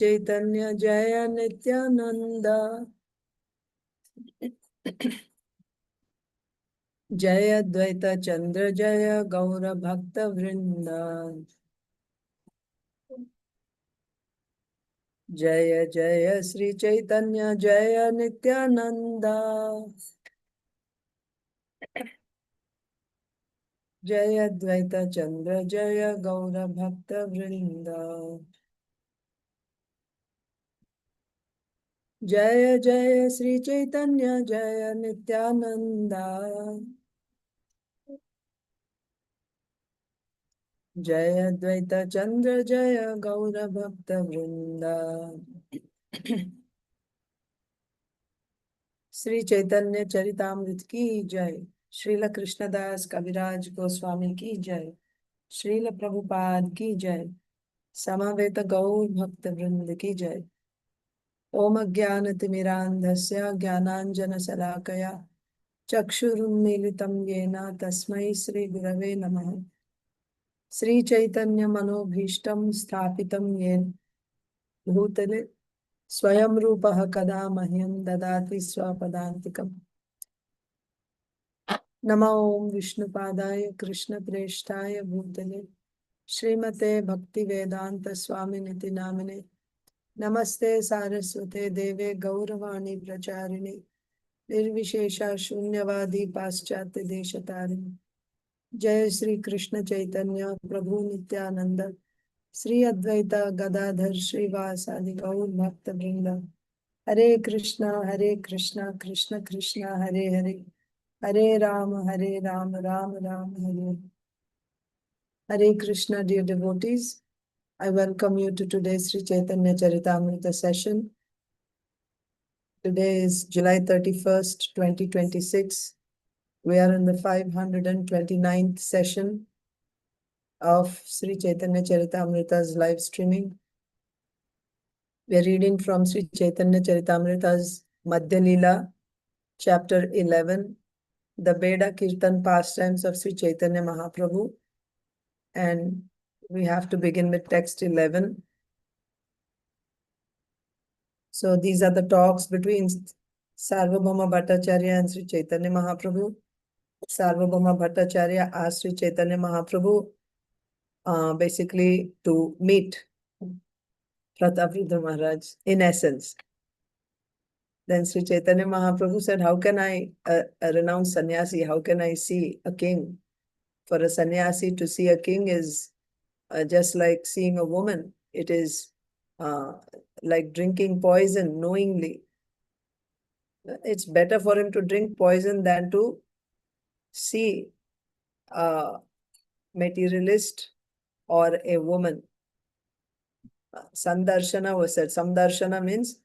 Caitanya Jaya Nityananda Jaya Dvaita Chandra Jaya Gaura Bhakta Vrinda Jaya Jaya Sri Caitanya Jaya Nityananda Jaya Dvaita Chandra Jaya Gaura Bhakta Vrinda Jaya Jaya Sri Caitanya Jaya Nityananda Jaya Dvaita Chandra Jaya Gaura Bhakta Vrinda Shri Chaitanya Charitamrita की जय। श्रील कृष्णदास कविराज गोस्वामी की जय। श्रील प्रभुपाद की जय। समवेत गौर भक्त वृंद की जय। ओम ज्ञानतिमिरान्धस्य ज्ञानाञ्जनशलाकया चक्षुरुन्मीलितं येन तस्मै श्री गुरवे नमः। श्री चैतन्य मनोभीष्टं स्थापितं येन भूतले स्वयं रूपः कदा मह्यं ददाति स्वपदान्तिकम्। नमो ओम विष्णुपादाय कृष्णप्रेष्ठाय भूतले श्रीमते भक्तिवेदांत स्वामिनिति नामिने नमस्ते सारस्वते देवे गौरवाणी प्रचारिणे निर्विशेषा शून्यवादी पाश्चात्य देशतारिणे। जय श्री कृष्ण चैतन्य प्रभु नित्यानंद श्री अद्वैता गदाधर श्रीवासादि गौर भक्त वृंद। हरे कृष्णा कृष्ण कृष्णा हरे हरे, हरे राम राम राम हरे Hare Krishna, dear devotees. I welcome you to today's Sri Chaitanya Charitamrita session. Today is July 31st, 2026. We are in the 529th session of Sri Chaitanya Charitamrita's live streaming. We are reading from Sri Chaitanya Charitamrita's Madhya Leela, chapter 11, the Beḍā-kīrtana pastimes of Sri Chaitanya Mahaprabhu. And we have to begin with text 11. So these are the talks between Sarvabhauma Bhattacharya and Sri Chaitanya Mahaprabhu. Sarvabhauma Bhattacharya asked Sri Chaitanya Mahaprabhu basically to meet Prataparudra Maharaj in essence. Then Sri Chaitanya Mahaprabhu said, how can I, a renounced sannyasi, how can I see a king? For a sannyasi to see a king is just like seeing a woman. It is like drinking poison knowingly. It's better for him to drink poison than to see a materialist or a woman. Sandarshana was said. Samdarshana means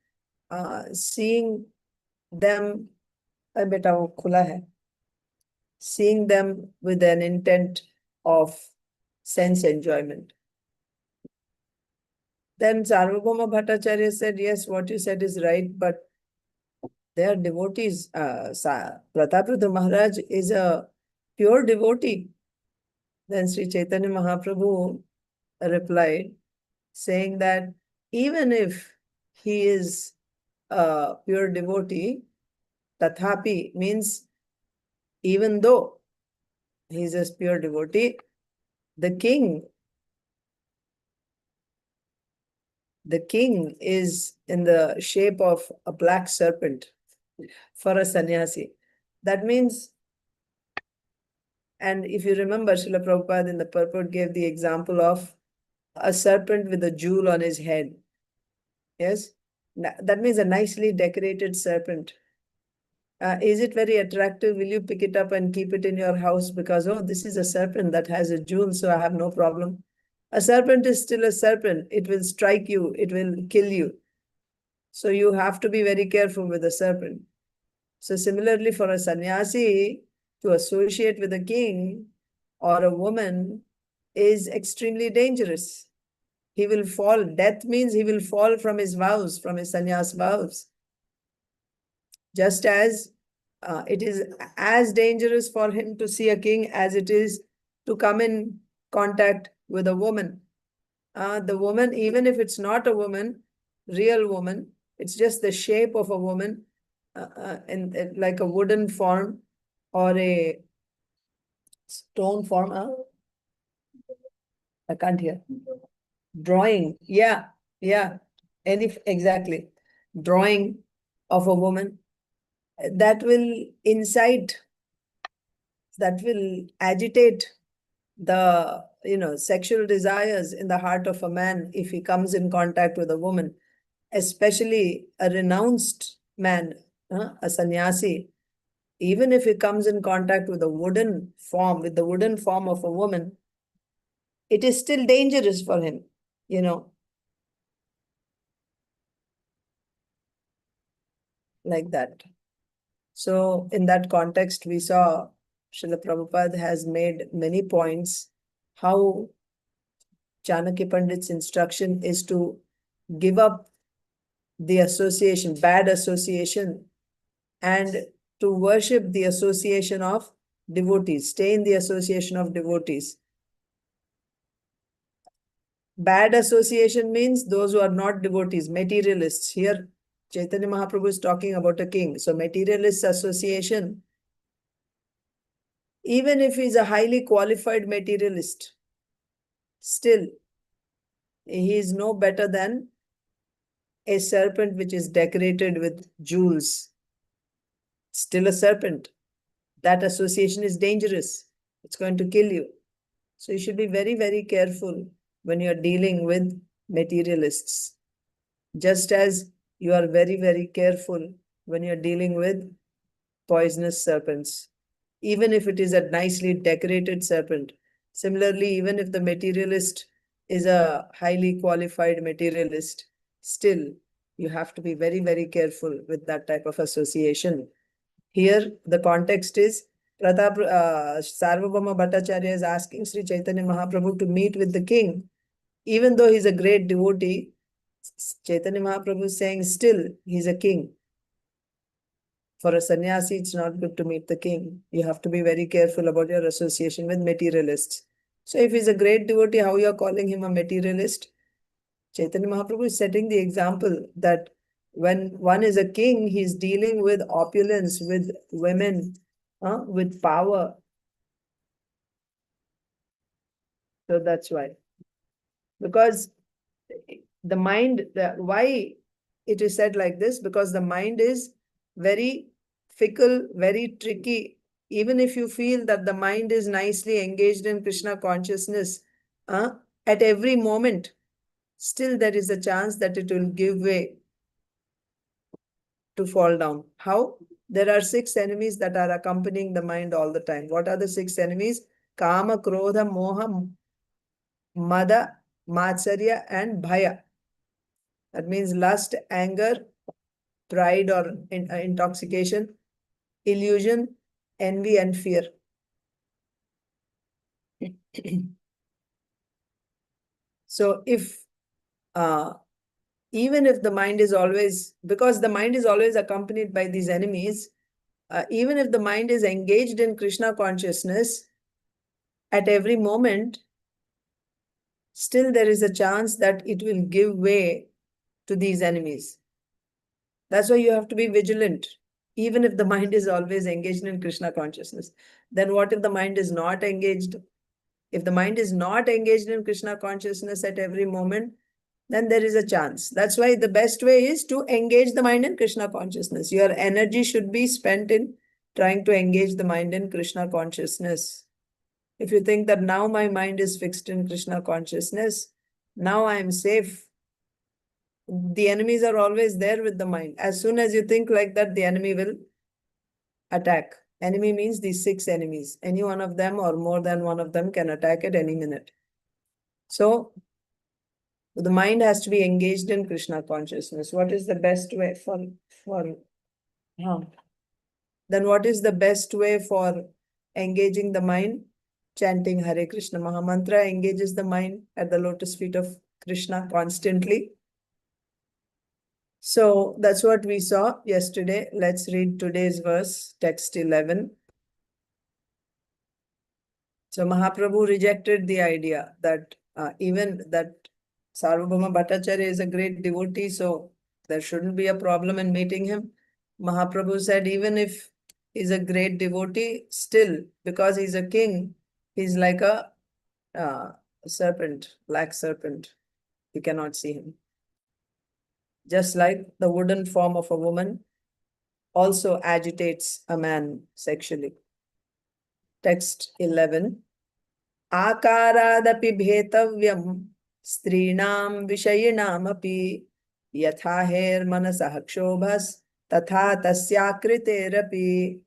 seeing them, seeing them with an intent of sense enjoyment. Then Sarvabhauma Bhattacharya said, yes, what you said is right, but they are devotees. Prataparudra Maharaj is a pure devotee. Then Sri Chaitanya Mahaprabhu replied, saying that even if he is a pure devotee, tathapi means even though he is a pure devotee, the king is in the shape of a black serpent for a sannyasi. That means, and if you remember, Srila Prabhupada in the purport gave the example of a serpent with a jewel on his head. Yes? That means a nicely decorated serpent. Is it very attractive? Will you pick it up and keep it in your house because, oh, this is a serpent that has a jewel, so I have no problem? A serpent is still a serpent. It will strike you. It will kill you. So you have to be very careful with the serpent. So similarly, for a sannyasi to associate with a king or a woman is extremely dangerous. He will fall. Death means he will fall from his vows, from his sannyas vows. Just as it is as dangerous for him to see a king as it is to come in contact with a woman. The woman, even if it's not a woman, real woman. It's just the shape of a woman in like a wooden form or a stone form. I can't hear. Drawing. Yeah. Exactly. Drawing of a woman that will incite, that will agitate the sexual desires in the heart of a man if he comes in contact with a woman, especially a renounced man, a sannyasi. Even if he comes in contact with the wooden form of a woman, it is still dangerous for him, like that. So in that context, we saw Srila Prabhupada has made many points how Chanakya Pandit's instruction is to give up the association, bad association, and to worship the association of devotees, stay in the association of devotees. Bad association means those who are not devotees, materialists. Here, Caitanya Mahaprabhu is talking about a king. So materialist association, even if he is a highly qualified materialist, still he is no better than a serpent which is decorated with jewels. Still a serpent. That association is dangerous. It's going to kill you. So you should be very, very careful when you are dealing with materialists. Just as you are very, very careful when you're dealing with poisonous serpents. Even if it is a nicely decorated serpent. Similarly, even if the materialist is a highly qualified materialist, still you have to be very, very careful with that type of association. Here, the context is Sarvabhauma Bhattacharya is asking Sri Chaitanya Mahaprabhu to meet with the king. Even though he's a great devotee, Chaitanya Mahaprabhu is saying still he's a king. For a sannyasi, it's not good to meet the king. You have to be very careful about your association with materialists. So if he's a great devotee, how you are calling him a materialist? Chaitanya Mahaprabhu is setting the example that when one is a king, he's dealing with opulence, with women, with power. So that's why. Because the mind, why it is said like this? Because the mind is very fickle, very tricky. Even if you feel that the mind is nicely engaged in Krishna consciousness, at every moment, still there is a chance that it will give way to fall down. How? There are 6 enemies that are accompanying the mind all the time. What are the 6 enemies? Kama, Krodha, Moha, Mada, Matsarya, and Bhaya. That means lust, anger, pride or intoxication, illusion, envy, and fear. So if even if the mind is always, because the mind is always accompanied by these enemies, even if the mind is engaged in Krishna consciousness at every moment, still there is a chance that it will give way to these enemies. That's why you have to be vigilant. Even if the mind is always engaged in Krishna consciousness, then what if the mind is not engaged? If the mind is not engaged in Krishna consciousness at every moment, then there is a chance. That's why the best way is to engage the mind in Krishna consciousness. Your energy should be spent in trying to engage the mind in Krishna consciousness. If you think that now my mind is fixed in Krishna consciousness, now I am safe. The enemies are always there with the mind. As soon as you think like that, the enemy will attack. Enemy means these 6 enemies. Any one of them or more than one of them can attack at any minute. So the mind has to be engaged in Krishna consciousness. What is the best way then what is the best way for engaging the mind? Chanting Hare Krishna Mahamantra engages the mind at the lotus feet of Krishna constantly. So that's what we saw yesterday. Let's read today's verse, text 11. So Mahaprabhu rejected the idea that even that Sarvabhauma Bhattacharya is a great devotee, so there shouldn't be a problem in meeting him. Mahaprabhu said, even if he's a great devotee, still, because he's a king, he's like a serpent, black serpent. You cannot see him. Just like the wooden form of a woman also agitates a man sexually. Text 11. ākārādapi bhetavyaṁ strīṇāṁ viṣayiṇām yathāher manasaḥ kṣobhas tathā tasyākṛter.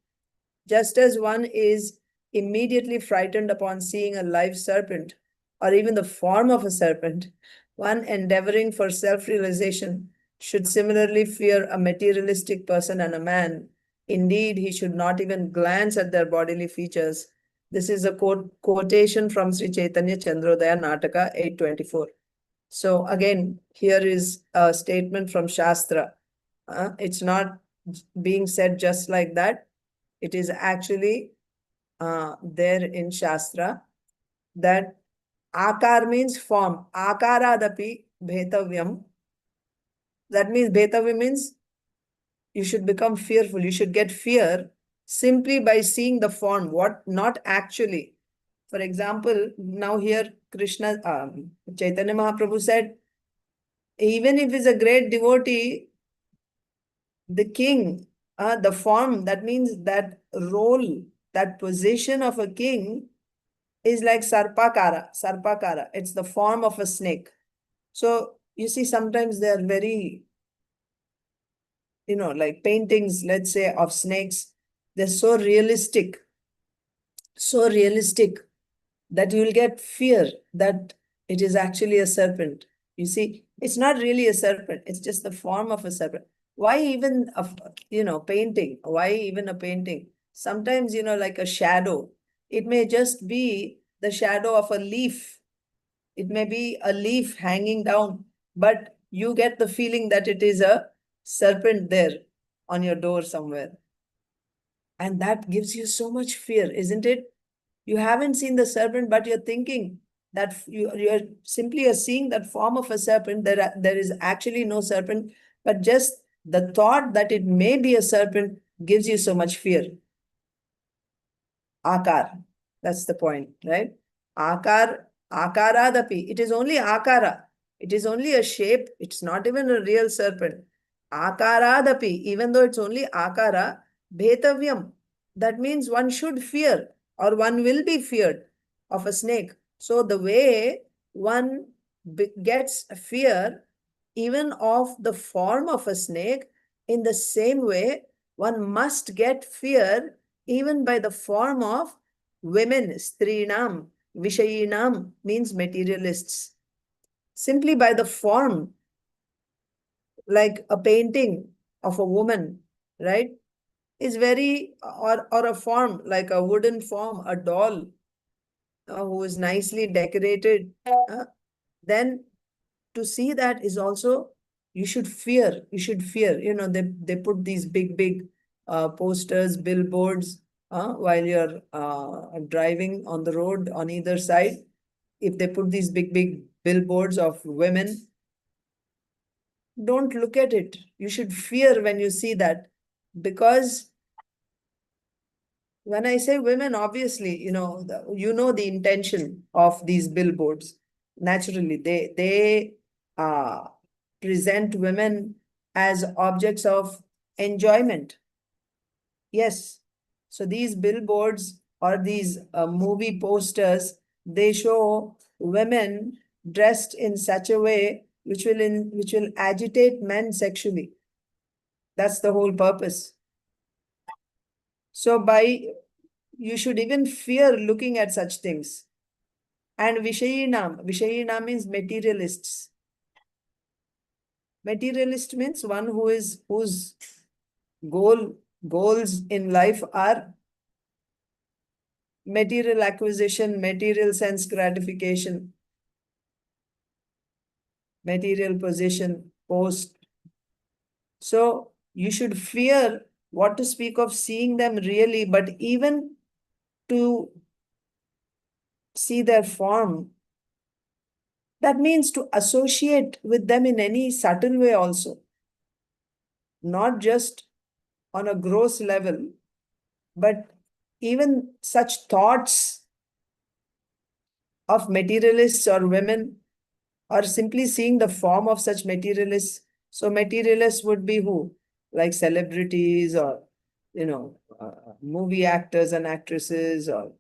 Just as one is immediately frightened upon seeing a live serpent or even the form of a serpent, one endeavoring for self-realization should similarly fear a materialistic person and a man. Indeed, he should not even glance at their bodily features. This is a quotation from Sri Caitanya Chandrodaya Nataka 824. So again, here is a statement from Shastra. It's not being said just like that. It is actually there in Shastra that ākār means form. ākārādapi bhetavyaṁ. That means bhetavyaṁ means you should become fearful. You should get fear simply by seeing the form, what not actually. For example, now here Krishna, Chaitanya Mahaprabhu said, even if he's a great devotee, the king, the form, that means that role, that position of a king is like sarpakara. It's the form of a snake. So you see, sometimes they are very, like paintings, let's say, of snakes. They're so realistic that you will get fear that it is actually a serpent. You see, it's not really a serpent. It's just the form of a serpent. Why even a painting? Why even a painting? Sometimes, like a shadow. It may just be the shadow of a leaf. It may be a leaf hanging down, but you get the feeling that it is a serpent there on your door somewhere. And that gives you so much fear, isn't it? You haven't seen the serpent, but you're thinking that you're simply seeing that form of a serpent. There is actually no serpent, but just the thought that it may be a serpent gives you so much fear. Ākār, that's the point, right? Ākārādapi, it is only ākāra. It is only a shape. It's not even a real serpent. Ākārādapi, even though it's only ākāra, bhetavyaṁ, that means one should fear or one will be feared of a snake. So the way one gets fear even of the form of a snake, in the same way, one must get fear even by the form of women, strīṇāṁ, viṣayiṇām means materialists. Simply by the form, like a painting of a woman, right, is very, or a form, like a wooden form, a doll who is nicely decorated, then to see that is also, you should fear. They put these big posters, billboards while you're driving on the road on either side. If they put these big billboards of women, don't look at it. You should fear when you see that, because when I say women, obviously, the intention of these billboards. Naturally, they present women as objects of enjoyment. Yes. So these billboards or these movie posters, they show women dressed in such a way which will agitate men sexually. That's the whole purpose. So you should even fear looking at such things. And viṣayiṇām means materialists. Materialist means one whose goals in life are material acquisition, material sense gratification, material position, post. So you should fear, what to speak of seeing them really, but even to see their form, That means to associate with them in any subtle way also, not just on a gross level, but even such thoughts of materialists or women, or simply seeing the form of such materialists. So materialists would be who? Like celebrities, or, movie actors and actresses, or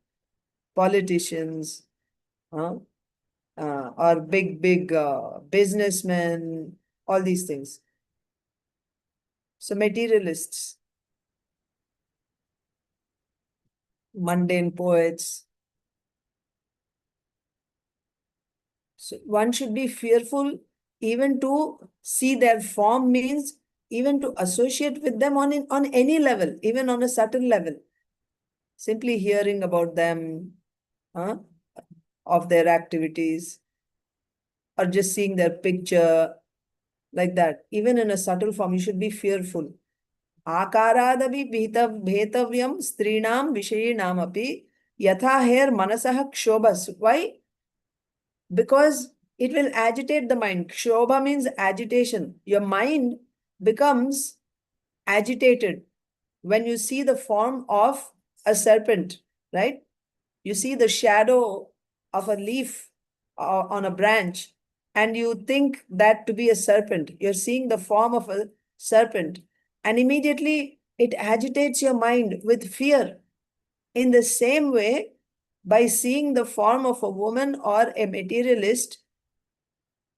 politicians, or big businessmen, all these things. So materialists, mundane poets. So one should be fearful even to see their form, means even to associate with them on any level, even on a subtle level. Simply hearing about them, of their activities, or just seeing their picture, like that. Even in a subtle form, you should be fearful. ākārād bhetavyaṁ strīṇāṁ viṣayiṇām yathāher manasaḥ kṣobhas. Why? Because it will agitate the mind. Kṣobha means agitation. Your mind becomes agitated when you see the form of a serpent, right? You see the shadow of a leaf on a branch, and you think that to be a serpent. You're seeing the form of a serpent, and immediately it agitates your mind with fear. In the same way, by seeing the form of a woman or a materialist,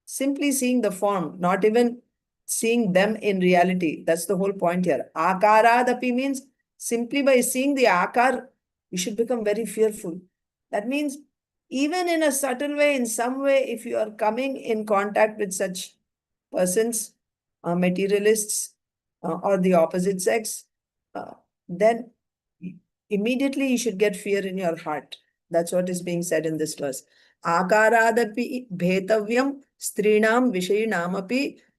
simply seeing the form, not even seeing them in reality. That's the whole point here. ākārād means simply by seeing the ākār, you should become very fearful. That means even in a subtle way, in some way, if you are coming in contact with such persons, materialists, or the opposite sex, then immediately you should get fear in your heart. That's what is being said in this verse. ākārād bhetavyaṁ strīṇāṁ viṣayiṇām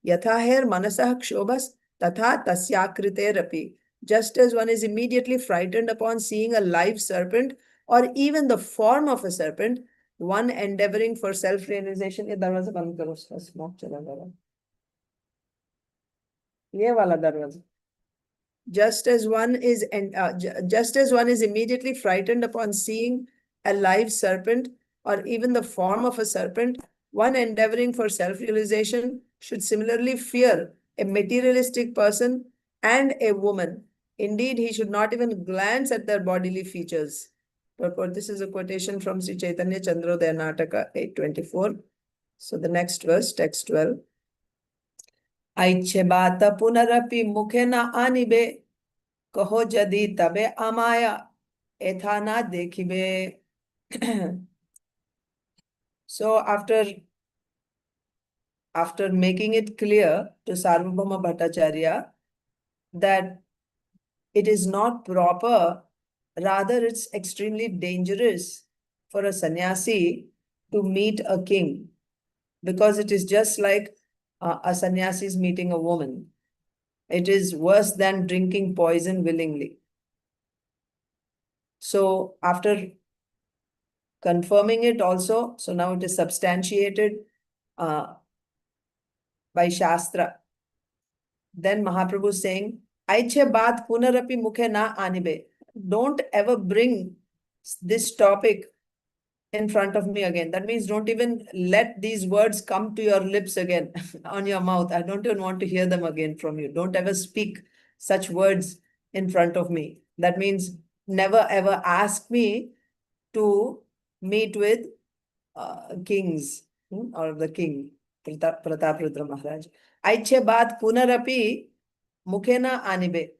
yathāher manasaḥ kṣobhas tathā tasyākṛter. Just as one is immediately frightened upon seeing a live serpent, or even the form of a serpent, one endeavoring for self-realization. Ye darwaza band karo, uska smoke chala ga raha hai. Ye wala darwaza. Just as one is immediately frightened upon seeing a live serpent, or even the form of a serpent, one endeavoring for self-realization should similarly fear a materialistic person and a woman. Indeed, he should not even glance at their bodily features. Purport. This is a quotation from Sri Caitanya Chandrodaya Nataka 824. So the next verse, text 12. aiche bāta punarapi mukhe na ānibe kaho jadi tabe amaya yathāher na dekhibe. So after making it clear to Sarvabhauma Bhattacharya that it is not proper, rather it's extremely dangerous for a sannyasi to meet a king, because it is just like a sannyasi is meeting a woman. It is worse than drinking poison willingly. So after confirming it also, so now it is substantiated by Shastra. Then Mahaprabhu is saying, aiche baat punarapi mukhe na ānibe. Don't ever bring this topic in front of me again. That means don't even let these words come to your lips again, on your mouth. I don't even want to hear them again from you. Don't ever speak such words in front of me. That means never ever ask me to meet with kings, or the king, Prataparudra Maharaj. aiche baat punarapi mukhe na ānibe.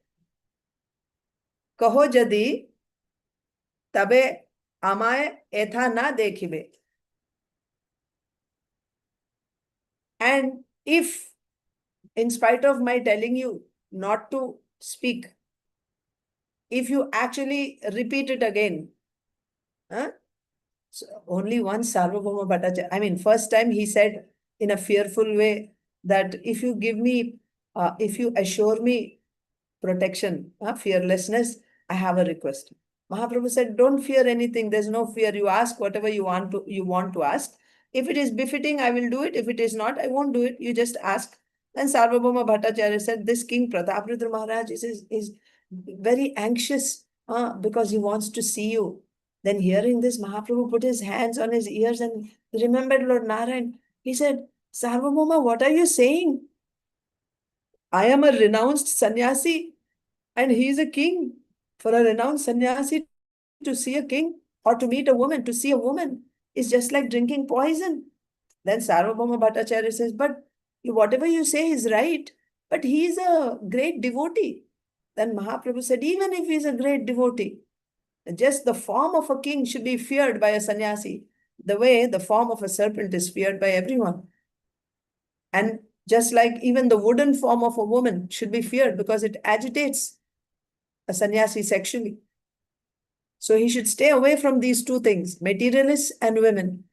Kaho jadi tabe amaye yathāher na dekhibe. And if, in spite of my telling you not to speak, if you actually repeat it again, so only once Sarvabhauma Bhattacharya, I mean, first time he said in a fearful way that if you give me, if you assure me protection, fearlessness, I have a request. Mahaprabhu said, don't fear anything. There's no fear. You ask whatever you want to ask. If it is befitting, I will do it. If it is not, I won't do it. You just ask. Then Sarvabhauma Bhattacharya said, this King Prataparudra Maharaj is very anxious because he wants to see you. Then hearing this, Mahaprabhu put his hands on his ears and remembered Lord Narayan. He said, Sarvabhauma, what are you saying? I am a renounced sannyasi and he is a king. For a renounced sannyasi to see a king or to meet a woman, to see a woman is just like drinking poison. Then Sarvabhauma Bhattacharya says, but whatever you say is right, but he is a great devotee. Then Mahaprabhu said, even if he is a great devotee, just the form of a king should be feared by a sannyasi, the way the form of a serpent is feared by everyone. And just like even the wooden form of a woman should be feared because it agitates a sannyasi sexually. So he should stay away from these two things, materialists and women.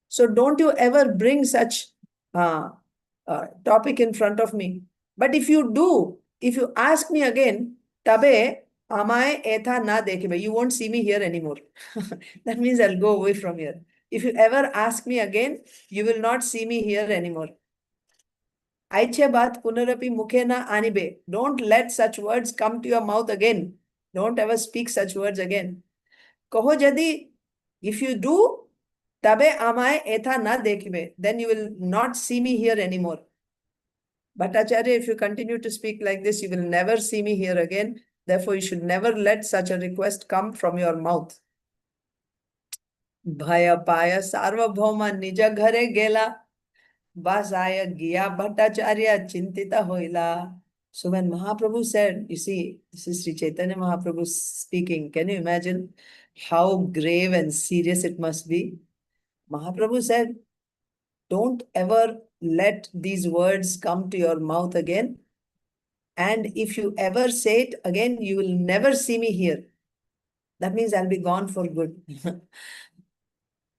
So don't you ever bring such topic in front of me. But if you do, if you ask me again, tabe amai etha na dekhibe, you won't see me here anymore. That means I'll go away from here. If you ever ask me again, you will not see me here anymore. Aiche baat punarapi mukhe na ānibe. Don't let such words come to your mouth again. Don't ever speak such words again. Kaho jadi, if you do, tabe amai etha na dekhibe, then you will not see me here anymore. Bhattacharya, if you continue to speak like this, you will never see me here again. Therefore, you should never let such a request come from your mouth. Bhaya paya sarvabhauma nija ghare gela. Vasaya giya Bhattacharya chintita hoila. So when Mahaprabhu said, you see, this is Sri Caitanya Mahaprabhu speaking. Can you imagine how grave and serious it must be? Mahaprabhu said, don't ever let these words come to your mouth again. And if you ever say it again, you will never see me here. That means I'll be gone for good.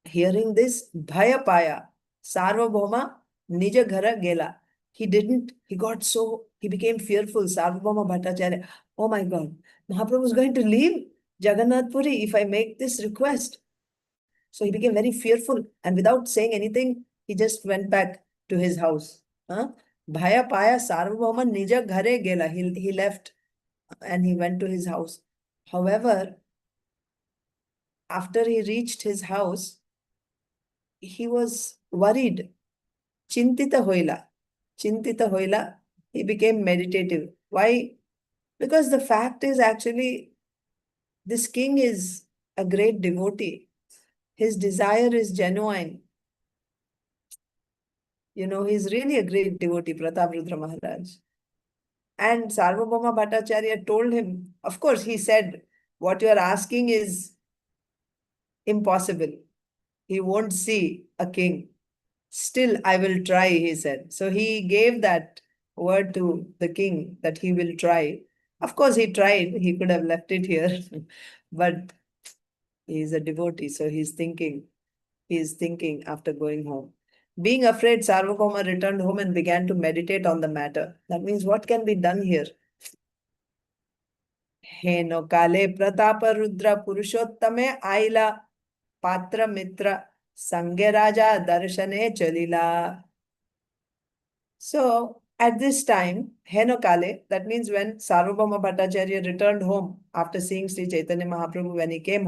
Hearing this, Bhaya Paya, Sarvabhauma, Nija Ghara Gela. He became fearful. Sarvabhauma Bhattacharya, oh my God, Mahaprabhu is going to leave Jagannath Puri if I make this request. So he became very fearful, and without saying anything, he just went back to his house. Bhaya Paya Sarvabhauma Nija Ghare Gela. He left and he went to his house. However, after he reached his house, he was worried. Chintita hoila. Chintita hoila. He became meditative. Why? Because the fact is actually, this king is a great devotee. His desire is genuine. You know, he's really a great devotee, Prataparudra Maharaj. And Sarvabhauma Bhattacharya told him, of course, he said, what you are asking is impossible. He won't see a king. Still, I will try, he said. So he gave that word to the king that he will try. Of course, he tried. He could have left it here. But he's a devotee, so he's thinking after going home. Being afraid, Sarvabhauma returned home and began to meditate on the matter. That means what can be done here? Heno kale Prataparudra Purushottame Aila Patra Mitra Sange Raja Darshane Chalila. So at this time, Heno kale, that means when Sarvabhauma Bhattacharya returned home after seeing Sri Caitanya Mahaprabhu, when he came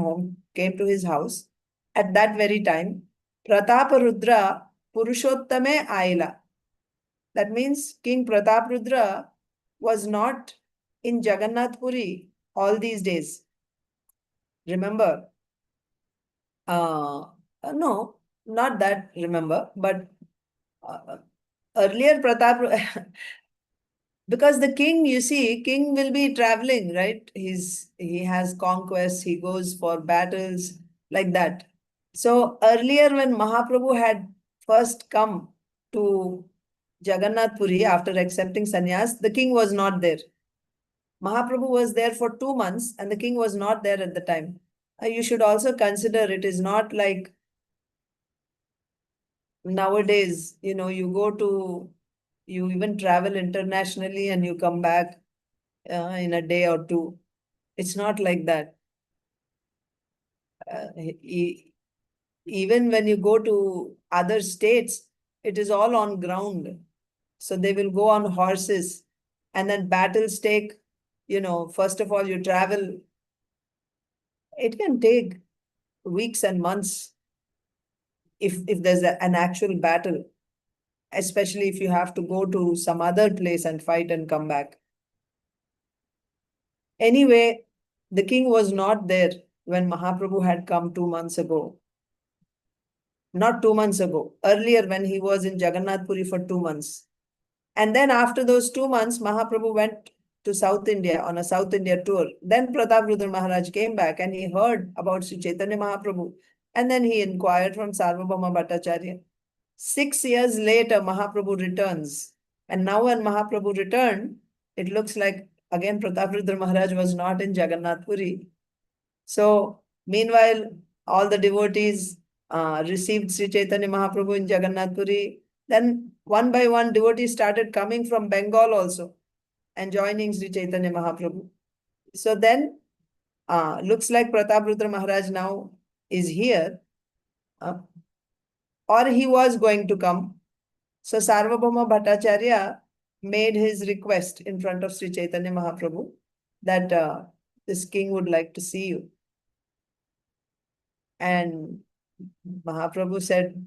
to his house, at that very time, Prataparudra Purushottame Aila. That means King Prataparudra was not in Jagannath Puri all these days. Remember? No, not that remember, but earlier Pratap, because the king, you see, king will be traveling, right? He has conquests, he goes for battles, like that. So earlier when Mahaprabhu had first come to Jagannath Puri after accepting sannyas, the king was not there. Mahaprabhu was there for 2 months and the king was not there at the time. You should also consider it is not like nowadays, you even travel internationally and you come back in a day or two. It's not like that. Even when you go to other states, it is all on ground. So they will go on horses, and then battles take, first of all, you travel. It can take weeks and months if there's an actual battle, especially if you have to go to some other place and fight and come back. Anyway, the king was not there when Mahaprabhu had come 2 months ago. Not 2 months ago, earlier when he was in Jagannath Puri for 2 months. And then after those 2 months, Mahaprabhu went to South India on a South India tour. Then Prataparudra Maharaj came back and he heard about Sri Caitanya Mahaprabhu. And then he inquired from Sarvabhauma Bhattacharya. 6 years later, Mahaprabhu returns. And now when Mahaprabhu returned, it looks like again Prataparudra Maharaj was not in Jagannath Puri. So meanwhile, all the devotees received Sri Chaitanya Mahaprabhu in Jagannath Puri. Then one by one, devotees started coming from Bengal also and joining Sri Chaitanya Mahaprabhu. So then, looks like Prataparudra Maharaj now is here, or he was going to come. So Sarvabhauma Bhattacharya made his request in front of Sri Chaitanya Mahaprabhu that this king would like to see you. And Mahaprabhu said,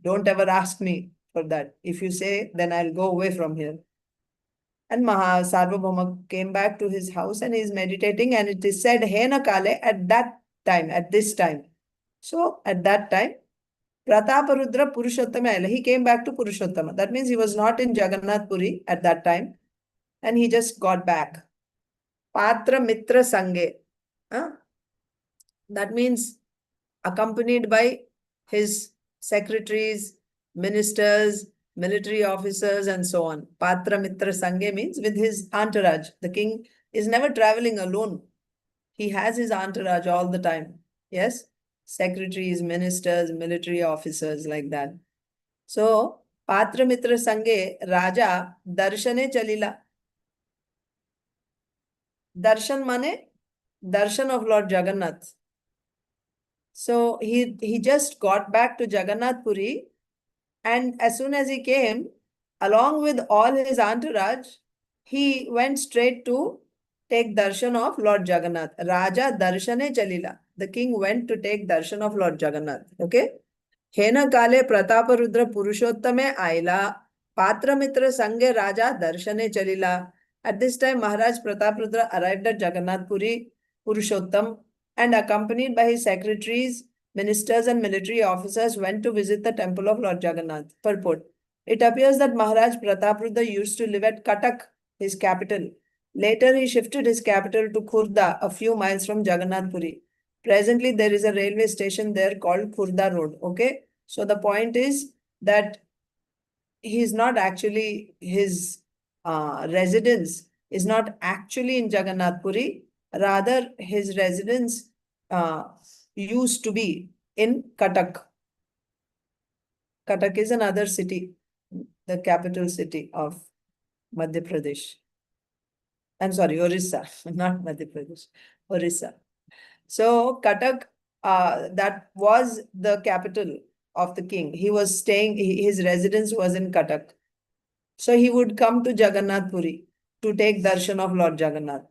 don't ever ask me for that. If you say, then I'll go away from here. And Sarvabhauma came back to his house and he's meditating, and it is said, Hena Kale, at that time, at this time. So at that time, Prataparudra Purushottama, he came back to Purushottama. That means he was not in Jagannath Puri at that time, and he just got back. Patra Mitra Sange. That means accompanied by his secretaries, ministers, military officers, and so on. Patra Mitra Sange means with his entourage. The king is never traveling alone. He has his entourage all the time. Yes? Secretaries, ministers, military officers, like that. So, Patra Mitra Sange, Raja, Darshane Chalila. Darshan mane, darshan of Lord Jagannath. So he just got back to Jagannath Puri, and as soon as he came, along with all his entourage, he went straight to take darshan of Lord Jagannath. Raja darshane chalila. The king went to take darshan of Lord Jagannath. Okay? Hena kale Prataparudra Purushottame aila. Patra Mitra Sange Raja darshane chalila. At this time, Maharaj Prataparudra arrived at Jagannath Puri, Purushottam, and accompanied by his secretaries, ministers, and military officers, went to visit the temple of Lord Jagannath. Purport. It appears that Maharaj Prataparudra used to live at Cuttack, his capital. Later, he shifted his capital to Khurda, a few miles from Jagannath Puri. Presently, there is a railway station there called Khurda Road. Okay. So the point is that he's not actually, his residence is not actually in Jagannath Puri. Rather, his residence used to be in Cuttack. Cuttack is another city, the capital city of Madhya Pradesh. I'm sorry, Orissa, not Madhya Pradesh, Orissa. So Cuttack, that was the capital of the king. He was staying, his residence was in Cuttack. So he would come to Jagannath Puri to take darshan of Lord Jagannath.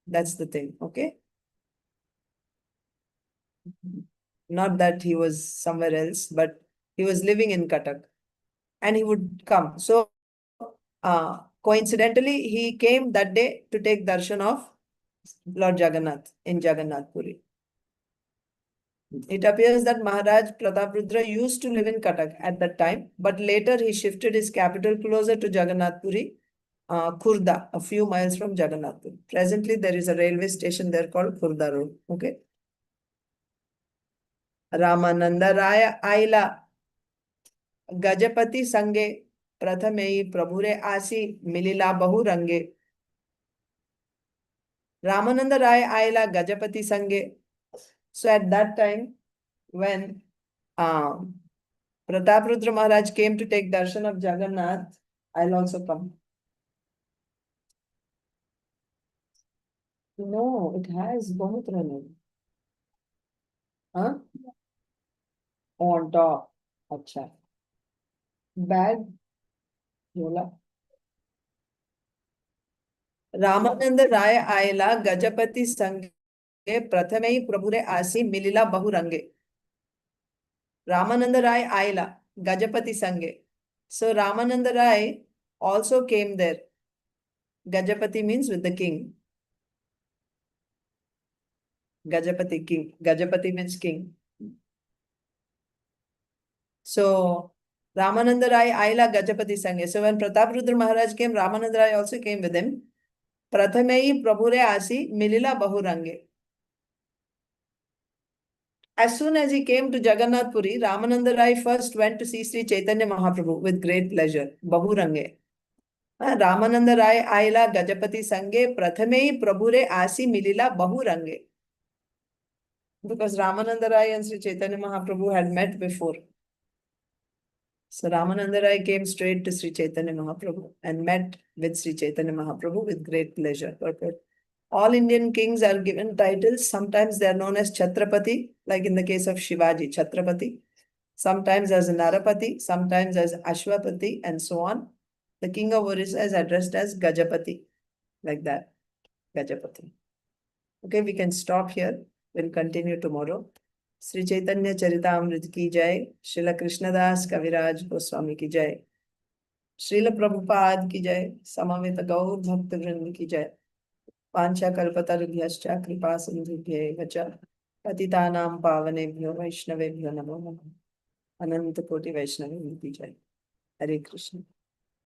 That's the thing, okay? Not that he was somewhere else, but he was living in Cuttack and he would come. So coincidentally, he came that day to take darshan of Lord Jagannath in Jagannath Puri. It appears that Maharaj Prataparudra used to live in Cuttack at that time, but later he shifted his capital closer to Jagannath Puri, Khurda, a few miles from Jagannath Puri. Presently, there is a railway station there called Khurda Road. Okay. Ramananda Raya Aila Gajapati Sange Prathamei Prabhure Asi Milila Bahu Range. Ramananda Raya Aila Gajapati Sange. So at that time, when Prataparudra Maharaj came to take darshan of Jagannath, I'll also come. No, it has Bahutrana. Huh? on top. Acha. Bag. Yola. Ramanand राय आयला गजपति संगे प्रथमे प्रभुरे आसी मिलिला बहुरंगे. Ramananda Rai Aila, Gajapati Sange. So Ramananda Rai also came there. Gajapati means with the king. Gajapati king. Gajapati means king. So Ramananda Rai Aila Gajapati Sange. So when Prataparudra Maharaj came, Ramananda Rai also came with him. Prathamei Prabhure Asi Milila Bahurange. As soon as he came to Jagannath Puri, Ramananda Rai first went to see Sri Caitanya Mahaprabhu with great pleasure. Bahurange. Ramananda Rai Aila Gajapati Sange Prathamei Prabhure Asi Milila Bahurange. Because Ramananda Rai and Sri Chaitanya Mahaprabhu had met before. So Ramananda Rai came straight to Sri Chaitanya Mahaprabhu and met with Sri Chaitanya Mahaprabhu with great pleasure. All Indian kings are given titles. Sometimes they are known as Chhatrapati, like in the case of Shivaji, Chhatrapati. Sometimes as Narapati, sometimes as Ashwapati, and so on. The king of Orissa is addressed as Gajapati, like that, Gajapati. Okay, we can stop here. We'll continue tomorrow. Sri Chaitanya Charitamrita ki jai, Srila Krishnadas Kaviraj Goswami ki jai, Srila Prabhupada ki jai, Samaveta Gaur Bhakta Vrind ki jai, Pancha Kalpatarubhyascha Kripa Sindhubhye Vacha, Patitanam Pavanebhyo Vaishnavebhyo Namo Namo, Ananta Koti Vaishnavi ki jai. Hare Krishna.